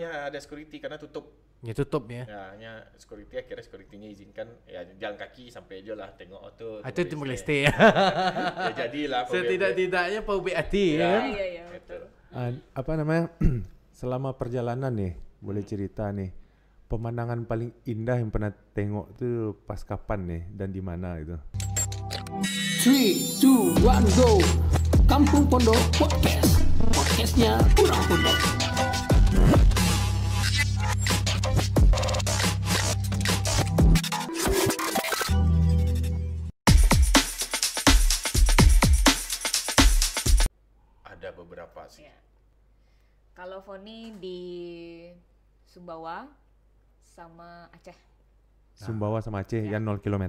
ada security karena tutup. Ya tutup ya. Ya, hanya security akhirnya security-nya izinkan ya jalan kaki sampai aja lah tengok tuh. Itu Timur Leste ya. Ya jadilah. Setidak-tidaknya Pau hati ya. Iya, betul. Apa namanya? Selama perjalanan nih, boleh cerita nih. Pemandangan paling indah yang pernah tengok tuh pas kapan nih dan di mana gitu? 3, 2, 1, go. Kampung Pondok Podcast. Podcastnya Orang Pondok. Ada beberapa sih. Ya. Kalau Foni di Sumbawa sama Aceh. Sumbawa sama Aceh yang 0 km.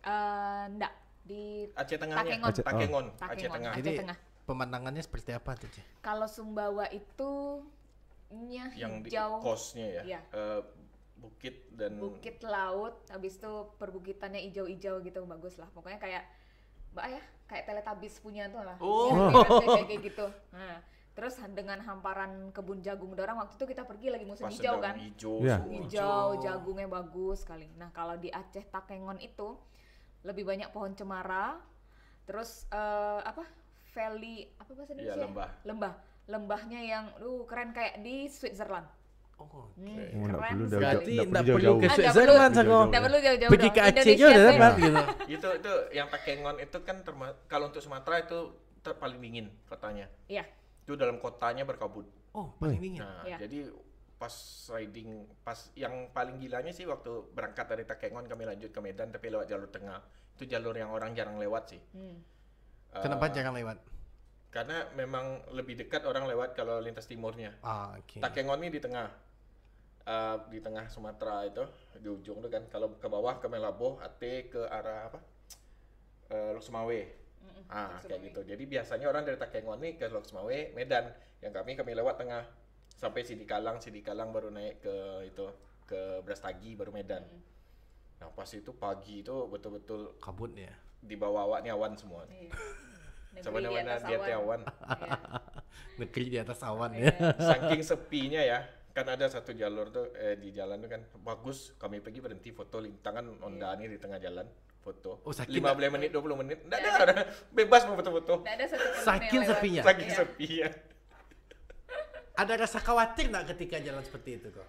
Enggak, di Aceh Tengahnya. Takengon. Takengon. Aceh Takengon, Tengah. Aceh Jadi Tengah. pemandangannya seperti apa tuh, Cih? Kalau Sumbawa itu Yang di hijau, coastnya ya. Iya. Bukit dan bukit laut, habis itu perbukitannya hijau-hijau gitu, bagus lah. Pokoknya kayak kayak Teletubbies punya tuh lah. Oh. Ya, kayak gitu. Nah, terus dengan hamparan kebun jagung dorang waktu itu kita pergi lagi musim pas hijau sedang kan. hijau Iya. semua. Hijau, jagungnya bagus sekali. Nah, kalau di Aceh Takengon itu lebih banyak pohon cemara. Terus valley apa bahasa Iya, Indonesia? lembah. Lembahnya yang keren kayak di Switzerland. Oh. Oh, nggak Keren perlu sekali. Berarti nggak enggak perlu perlu ke jauh-jauh. Switzerland Nggak Sako. perlu Nggak perlu jauh-jauh Pergi dong. ke Aceh Indonesia juga udah saja. dapat gitu. Itu yang Takengon itu kan kalau untuk Sumatera itu paling dingin kotanya. Iya. Itu dalam kotanya berkabut. Oh, paling dingin. Nah, Iya. jadi pas yang paling gilanya sih waktu berangkat dari Takengon kami lanjut ke Medan tapi lewat jalur tengah. Itu jalur yang orang jarang lewat sih. Kenapa jangan lewat? Karena memang lebih dekat orang lewat kalau lintas timurnya. Ah, oke. Takengon ini di tengah Sumatera itu di ujung tuh kan. Kalau ke bawah ke Melabo, Aceh ke arah apa? Lok Sumawe. Kayak gitu. Jadi biasanya orang dari Takengon nih ke Lok Sumawe, Medan. Yang kami lewat tengah sampai Sidikalang baru naik ke Brastagi baru Medan. Nah pas itu pagi itu betul-betul Kabut ya. di bawah nih awan semua. Iya. Sama Negeri mana atas di atas awan. Iya. Negeri di atas awan Iya. ya. Saking sepinya ya. Kan ada satu jalur tuh di jalan tuh kan bagus. Kami pergi berhenti foto lintangan Honda nih di tengah jalan foto. Oh, sakit 15 menit 20 menit. Enggak ada. Bebas mau foto-foto. Nggak ada satu pengguna Saking yang lewat. sepinya. Saking Iya. sepinya. Ada rasa khawatir nggak ketika jalan seperti itu kok?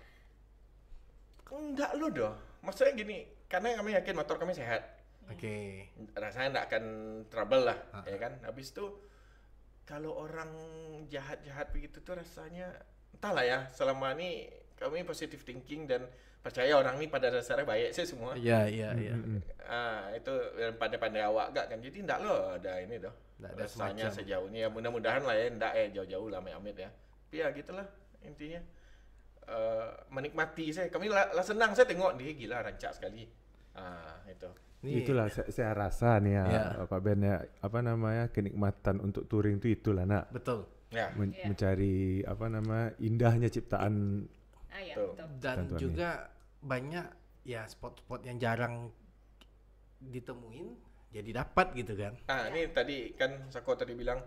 Enggak lu doh. Maksudnya gini, karena kami yakin motor kami sehat. Oke. Rasanya enggak akan trouble lah, ya kan? Habis itu kalau orang jahat-jahat begitu tuh rasanya entahlah ya, selama ini kami positive thinking dan percaya orang ini pada dasarnya baik sih semua. Iya. Itu pandai-pandai awak gak kan. Jadi enggak loh ada ini doh. Nggak ada Rasanya semacam. sejauh ini ya mudah-mudahan lah ya enggak jauh-jauh lah amit-amit ya. Tapi ya gitulah intinya. Menikmati kami lah senang saya tengok dia gila rancak sekali. Itu. Itulah saya rasa nih ya, Ya. Pak Ben ya, apa namanya, kenikmatan untuk touring itu itulah nak. Betul. Ya. Iya. Mencari apa namanya, indahnya ciptaan. Iya, Betul. betul. Dan Tentuan juga banyak ya spot-spot yang jarang ditemuin jadi dapat gitu kan. Ini tadi kan Sako tadi bilang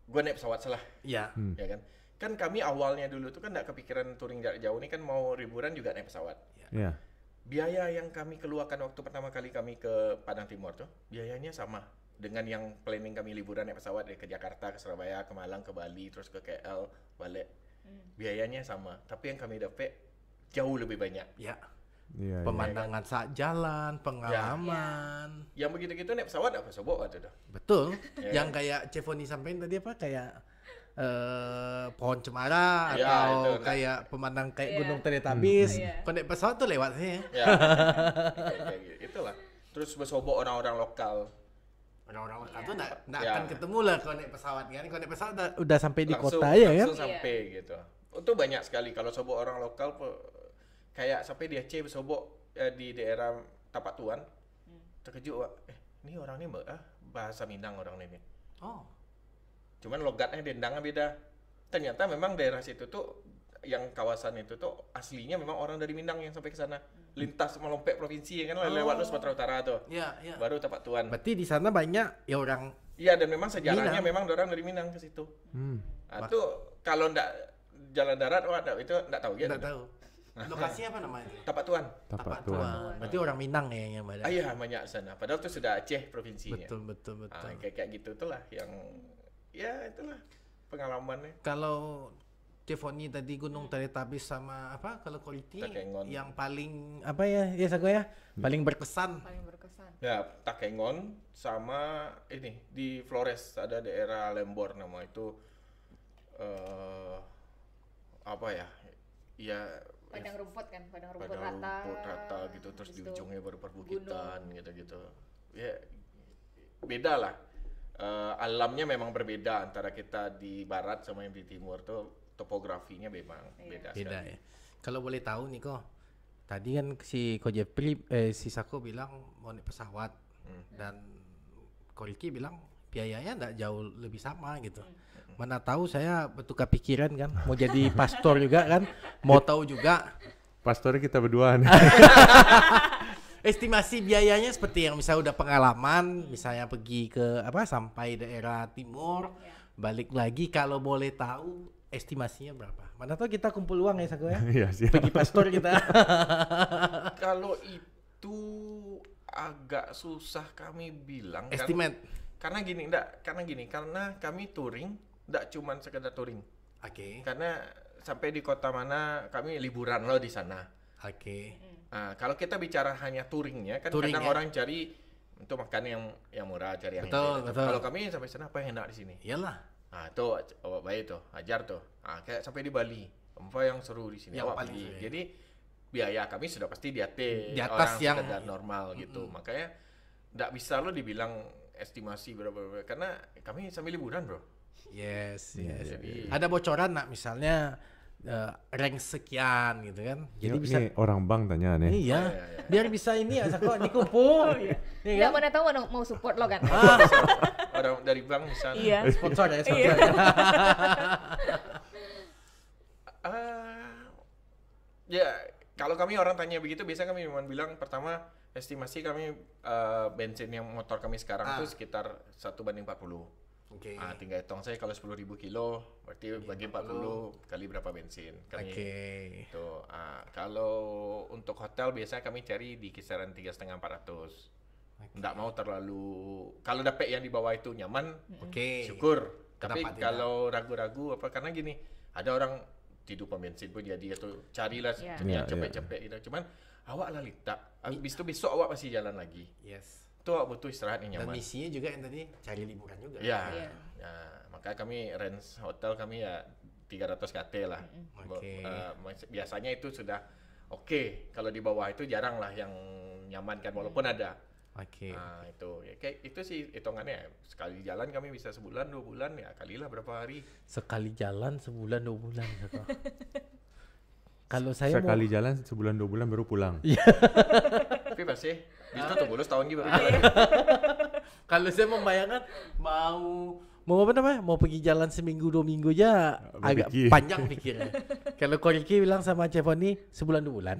gue naik pesawat salah, Iya. ya kan? Kan kami awalnya dulu tuh kan nggak kepikiran touring jarak jauh nih kan mau liburan juga naik pesawat. Ya. Biaya yang kami keluarkan waktu pertama kali kami ke Padang Timur tuh biayanya sama dengan yang planning kami liburan naik pesawat dari ke Jakarta, ke Surabaya, ke Malang, ke Bali, terus ke KL, balik. Biayanya sama, tapi yang kami dapat jauh lebih banyak. Ya. Iya. Pemandangan saat jalan, pengalaman. Yang begitu-gitu naik pesawat apa sobok waktu itu. Betul. Ya. Yang kayak Cefoni sampaikan tadi apa kayak pohon cemara Ya, atau itu, nah. kayak pemandang kayak Iya. Gunung Teletubbies. Iya. Kalau naik pesawat tuh lewat sih. Ya. Kayak gitu. Itulah. Terus bersobok orang-orang lokal. Orang-orang lokal tuh nggak Ya. akan ketemu lah kalau naik pesawat kan. Kalau naik pesawat udah sampai di Langsung- kota ya kan. langsung sampai gitu. Itu banyak sekali kalau sobok orang lokal kayak sampai di Aceh bersobok di daerah Tapak Tuan. Terkejut, Wak. Ini orang ini bahasa Minang orang ini. Oh. Cuman logatnya dendangnya beda. Ternyata memang daerah situ tuh yang kawasan itu tuh aslinya memang orang dari Minang yang sampai ke sana. Lintas melompet provinsi ya kan lewat lu Sumatera Utara tuh. Iya, iya. Baru Tapak Tuan. Berarti di sana banyak ya orang Iya dan memang sejarahnya Minang. memang orang dari Minang ke situ. Hmm. Nah, tuh kalau ndak jalan darat, itu enggak tahu gitu. Nggak tahu. Lokasi apa namanya? Tapak Tuan. Tapak Tuan. Berarti orang Minang ya yang ada. Iya, banyak sana. Padahal itu sudah Aceh provinsinya. Betul. Kayak gitu itulah yang ya itulah pengalamannya. Kalau Cefoni tadi Gunung Teletubbies sama apa? Kalau Koriki Takengon. yang paling apa ya? Ya Sago ya? Paling berkesan. Paling berkesan. Ya, Takengon sama ini di Flores ada daerah Lembor nama itu apa ya? Ya Padang rumput kan, padang rumput padang rata. rumput rata gitu, terus di Habis itu ujungnya baru perbukitan gitu-gitu. Ya beda lah. Alamnya memang berbeda antara kita di barat sama yang di timur tuh, topografinya memang beda Beda sekali. ya. Kalau boleh tahu nih kok, tadi kan si Ko Jepri, si Sako bilang mau naik pesawat dan Koriki bilang biayanya enggak jauh lebih sama gitu. Mana tahu saya bertukar pikiran kan, mau jadi pastor juga kan, mau tahu juga Pastornya kita berdua nih. estimasi biayanya seperti yang misalnya udah pengalaman, misalnya pergi ke apa sampai daerah timur, balik lagi kalau boleh tahu estimasinya berapa? Mana tahu kita kumpul uang ya Sako ya. Iya, siap. Pergi pastor kita. Kalau itu agak susah kami bilang kan. Estimate. Karena kami touring enggak cuman sekedar touring. Oke. Karena sampai di kota mana kami liburan loh di sana. Oke. Nah, kalau kita bicara hanya touringnya kan Touring, kadang ya. orang cari untuk makan yang murah, cari yang Betul, enak. betul. Kalau kami sampai sana apa yang enak di sini? Iyalah. Nah, itu baik tuh, ajar tuh. Nah, kayak sampai di Bali, apa yang seru di sini? Yang Awak paling pergi. seru, ya. Jadi biaya kami sudah pasti di atas, Di atas orang yang- sekedar normal gitu. Makanya nggak bisa lo dibilang estimasi berapa karena kami sambil liburan, bro. Yes. Jadi Ada bocoran nak misalnya rank sekian gitu kan. Jadi Ini bisa orang bank tanya nih. iya, biar bisa ini ya Sako dikumpul. Iya Nggak kan? mana tahu mau support lo kan. orang dari bank misalnya. Iya. Sponsor ya, sponsor. Iya. Ya, kalau kami orang tanya begitu, biasanya kami cuma bilang pertama estimasi kami bensin yang motor kami sekarang itu sekitar 1:40. Oke. Tinggal hitung saya kalau 10.000 kilo, berarti bagi 40 kali berapa bensin. Kami itu. Kalau untuk hotel biasanya kami cari di kisaran 3,5-400. Nggak mau terlalu, kalau dapet yang di bawah itu nyaman, Oke. syukur. Tapi Kenapa tidak? kalau ragu-ragu apa karena gini, ada orang tidur pom bensin pun jadi atau carilah Iya. yang Iya, cepet-cepet gitu. Cuman awak lah lita. Habis itu besok awak pasti jalan lagi. Yes. Itu awak butuh istirahat yang Dan nyaman. misinya juga yang tadi cari liburan juga. Ya. Iya. Ya, maka kami range hotel kami ya 300 KT lah. Oke. Biasanya itu sudah oke. Kalau di bawah itu jarang lah yang nyaman kan walaupun ada. Oke. Nah, itu ya kayak itu sih hitungannya. Sekali jalan kami bisa sebulan, 2 bulan ya kalilah berapa hari. Sekali jalan sebulan 2 bulan Sako. Kalau saya Sekali jalan sebulan 2 bulan baru pulang. Tapi pasti itu tuh bolos tahun gitu baru jalan. kalau saya membayangkan mau apa namanya? Mau pergi jalan seminggu 2 minggu aja agak Berpikir. panjang pikirnya. Kalau Koriki bilang sama Cefoni sebulan 2 bulan.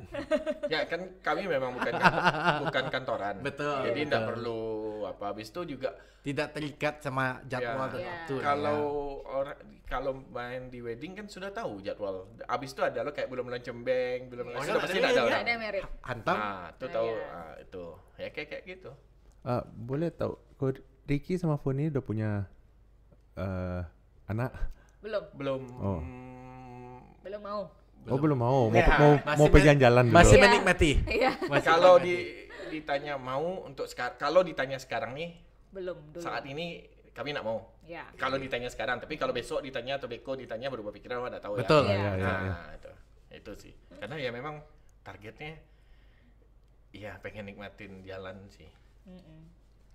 Ya kan kami memang bukan kantoran. Betul, Jadi betul. tidak perlu apa. Habis itu juga Tidak terikat sama jadwal Ya. dan Ya. waktu. kalau main di wedding kan sudah tahu jadwal. Abis itu ada lo kayak belum cembeng, belum Oh, sudah ada pasti ya, ada ya. orang. Ada merit. Hantam. Itu Nah, tahu ya. itu. Ya kayak gitu. Boleh tahu, Ricky sama Foni udah punya anak? Belum Oh. belum mau. Oh belum mau, Ya, mau masih pergi jalan dulu. Masih Iya. menikmati. Iya. Masih Kalau menikmati. ditanya mau untuk kalau ditanya sekarang nih Belum dulu. saat ini kami nak mau. Ya. Kalau ditanya sekarang, tapi kalau besok ditanya atau beko ditanya berubah pikiran nggak tahu Betul. ya. Iya. Ya. Itu sih. Karena ya memang targetnya ya pengen nikmatin jalan sih.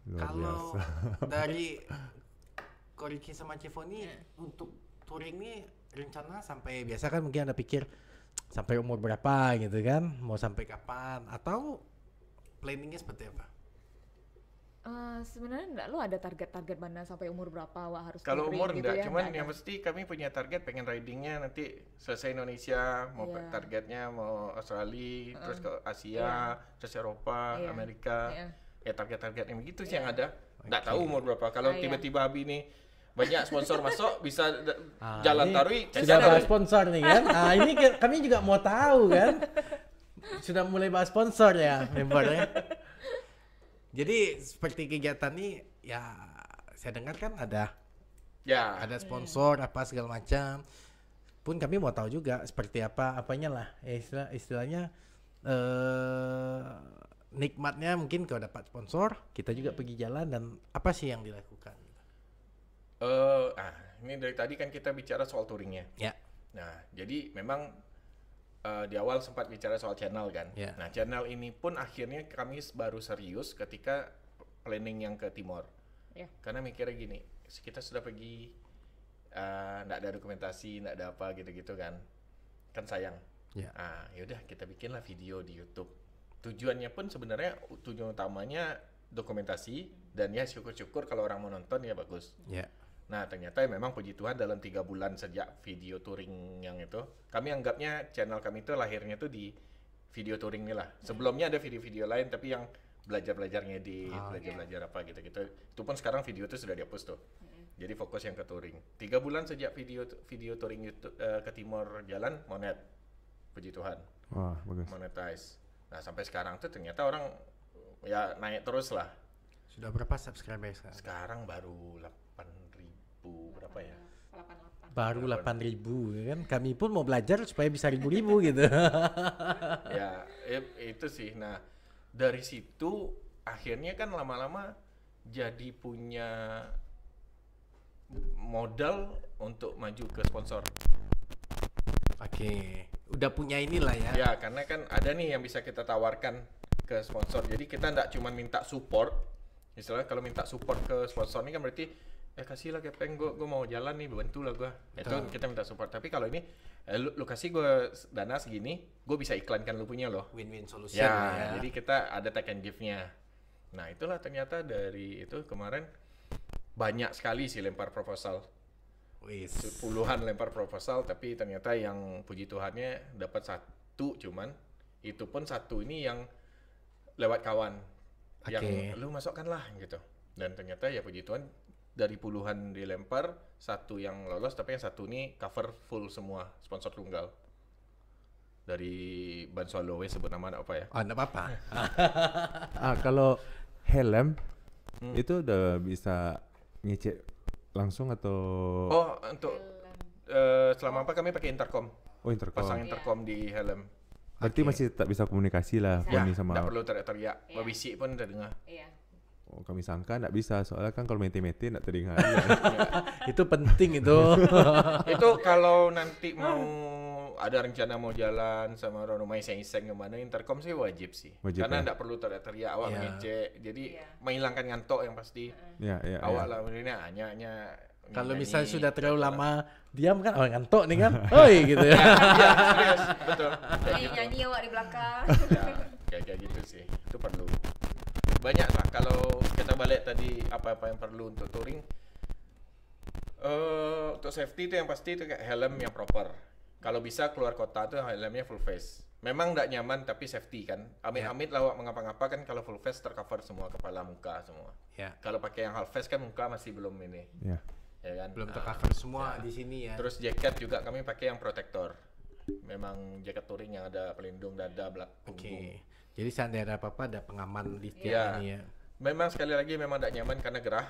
Luar Kalau biasa. dari Koriki sama Cefoni untuk touring nih rencana sampai biasa kan mungkin Anda pikir sampai umur berapa gitu kan, mau sampai kapan atau planningnya seperti apa? Sebenarnya enggak lo ada target-target mana sampai umur berapa wah harus Kalau touring umur gitu enggak, ya, cuman enggak yang ada. mesti kami punya target pengen ridingnya nanti selesai Indonesia, mau Iya. targetnya mau Australia, terus ke Asia, Iya. terus Eropa, Iya. Amerika. Iya. Ya target-target yang begitu sih yang ada. Enggak tahu umur berapa. Kalau Iya. tiba-tiba Abi nih banyak sponsor masuk bisa jalan ini Tarui sudah bahas sponsor nih kan. Nah, ini kami juga mau tahu kan. Sudah mulai bahas sponsor ya membernya. Jadi seperti kegiatan ini ya saya dengar kan ada sponsor apa segala macam. Pun kami mau tahu juga seperti apanya lah. Istilahnya nikmatnya mungkin kalau dapat sponsor, kita juga pergi jalan dan apa sih yang dilakukan? Ini dari tadi kan kita bicara soal touringnya. Ya. Nah, jadi memang di awal sempat bicara soal channel kan. Ya. Nah, channel ini pun akhirnya kami baru serius ketika planning yang ke Timor. Ya. Karena mikirnya gini, kita sudah pergi, nggak ada dokumentasi, nggak ada apa gitu-gitu kan sayang. Ya. Yaudah kita bikinlah video di YouTube. Tujuannya pun sebenarnya tujuan utamanya dokumentasi dan ya syukur-syukur kalau orang mau nonton ya bagus. Ya. Nah ternyata memang puji Tuhan dalam 3 bulan sejak video touring yang itu, kami anggapnya channel kami itu lahirnya tuh di video touring ini lah. Sebelumnya ada video-video lain tapi yang belajar-belajar ngedit, belajar-belajar apa gitu-gitu. Itu pun sekarang video itu sudah dihapus tuh. Jadi fokus yang ke touring. 3 bulan sejak video touring YouTube, ke Timor jalan, monet. Puji Tuhan. Wah, bagus. Monetize. Nah sampai sekarang tuh ternyata orang ya naik terus lah. Sudah berapa subscriber sekarang? Sekarang baru 8.000 berapa ya? 88. Baru 8.000 ya kan. Kami pun mau belajar supaya bisa ribu-ribu gitu. Ya itu sih. Nah dari situ akhirnya kan lama-lama jadi punya modal untuk maju ke sponsor. Oke, udah punya inilah ya. Ya karena kan ada nih yang bisa kita tawarkan ke sponsor. Jadi kita nggak cuma minta support. Misalnya kalau minta support ke sponsor ini kan berarti kasih lah Kepeng, gue mau jalan nih, bantu lah gue. Itu kita minta support. Tapi kalau ini lu kasih gue dana segini, gue bisa iklankan lu punya loh. Win-win solution Ya, jadi kita ada take and give-nya. Nah itulah ternyata dari itu kemarin banyak sekali sih lempar proposal. Wis. Puluhan lempar proposal, tapi ternyata yang puji Tuhannya dapat satu cuman. Itu pun satu ini yang lewat kawan. Yang lu masukkan lah gitu. Dan ternyata ya puji Tuhan dari puluhan dilempar, satu yang lolos, tapi yang satu ini cover full semua sponsor tunggal. Dari Ban Swallowe sebut nama enggak apa ya? Oh, enggak apa-apa. Kalau helm itu udah bisa ngecek langsung atau untuk selama apa kami pakai intercom. Oh, intercom. Pasang intercom di helm. Berarti masih tak bisa komunikasi lah Poni sama. Nggak perlu teriak-teriak. Babisi pun terdengar. Iya. Oh, kami sangka nggak bisa, soalnya kan kalau mete-mete nggak terdengar. Itu penting itu. Itu kalau nanti mau ada rencana mau jalan sama orang rumah iseng-iseng kemana, intercom sih wajib sih. Karena nggak perlu teriak-teriak, awak ngecek. Jadi menghilangkan ngantuk yang pasti. Awak lah ini hanya kalau misalnya sudah terlalu lama diam kan, oh ngantuk nih kan, oi gitu ya. Iya, serius, betul. Nyanyi awak di belakang. Ya, kayak gitu sih, itu perlu. Banyak lah kalau kita balik tadi apa-apa yang perlu untuk touring. Untuk safety itu yang pasti itu kayak helm yang proper. Kalau bisa keluar kota tuh helmnya full face. Memang nggak nyaman tapi safety kan. Amit-amit lah mengapa-ngapa kan kalau full face tercover semua kepala muka semua. Ya. Kalau pakai yang half face kan muka masih belum ini. Ya kan? Belum tercover semua di sini ya. Terus jaket juga kami pakai yang protektor. Memang jaket touring yang ada pelindung dada, belakang. Oke. Jadi seandainya ada apa-apa ada pengaman di tiap ini ya. Memang sekali lagi memang tidak nyaman karena gerah.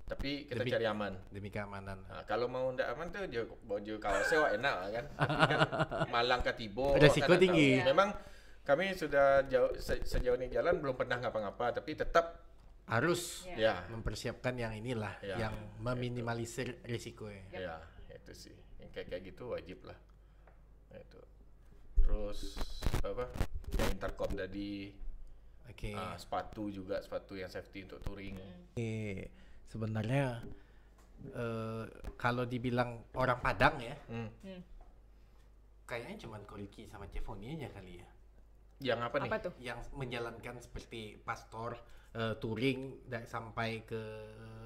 Tapi kita cari aman. Demi keamanan. Nah, kalau mau tidak aman tuh baju kaosnya wah enak kan. Tapi kan Malang ke Tibo. Resiko tinggi. Memang kami sudah sejauh ini jalan belum pernah ngapa-ngapa tapi tetap harus mempersiapkan yang inilah ya, yang meminimalisir risiko ya. Ya, itu sih. Yang kayak gitu wajib lah. Nah, itu. Terus apa? Yang intercom tadi. Oke. Sepatu juga, sepatu yang safety untuk touring. Sebenarnya kalau dibilang orang Padang ya, kayaknya cuma Koliki sama Cefoni aja kali ya. Yang apa nih? Tuh? Yang menjalankan seperti pastor touring sampai ke.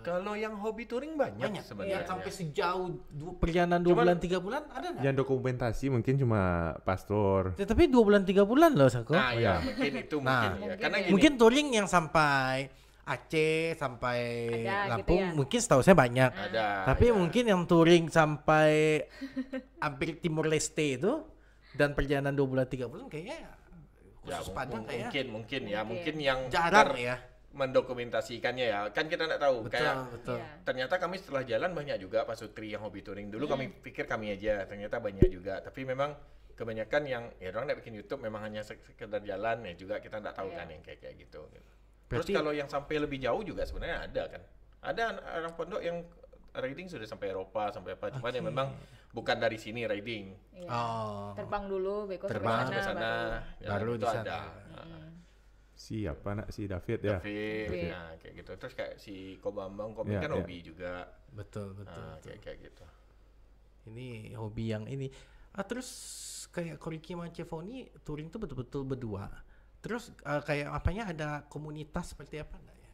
Kalau yang hobi touring banyak sebenarnya. Yang sampai sejauh perjalanan 2 bulan 3 bulan ada nggak? Yang dokumentasi mungkin cuma pastor. Tapi 2 bulan 3 bulan loh Sako. Nah ya mungkin itu mungkin ya. Karena gini, mungkin touring yang sampai Aceh sampai Ada, Lampung gitu ya? mungkin setahu saya banyak. Ada. Tapi ada. mungkin yang touring sampai hampir Timur Leste itu dan perjalanan 2 bulan 3 bulan kayaknya Ya, khusus Padang kayak mungkin ya, mungkin Mungkin. yang jarang ya. mendokumentasikannya ya. Kan kita nggak tahu. Betul, Kayak betul. Iya. ternyata kami setelah jalan banyak juga Pak Sutri yang hobi touring. Dulu kami pikir kami aja, ternyata banyak juga. Tapi memang kebanyakan yang ya orang nggak bikin YouTube memang hanya sekedar jalan ya juga kita nggak tahu Iya. kan yang kayak gitu. Terus Berarti- kalau yang sampai lebih jauh juga sebenarnya ada kan. Ada orang pondok yang riding sudah sampai Eropa sampai apa. Cuman ya memang bukan dari sini riding. Iya. Oh. Terbang dulu, beko Terbang Ke sana, baru itu di sana. ada. Siapa nak si David ya? David, David. nah kayak gitu. Terus kayak si Kobambang, Ya, kan ya. hobi juga. Betul, betul. Nah, betul. kayak gitu. Ini hobi yang ini. Terus kayak Koriki sama Cevoni touring tuh betul-betul berdua. Terus kayak apanya ada komunitas seperti apa enggak ya?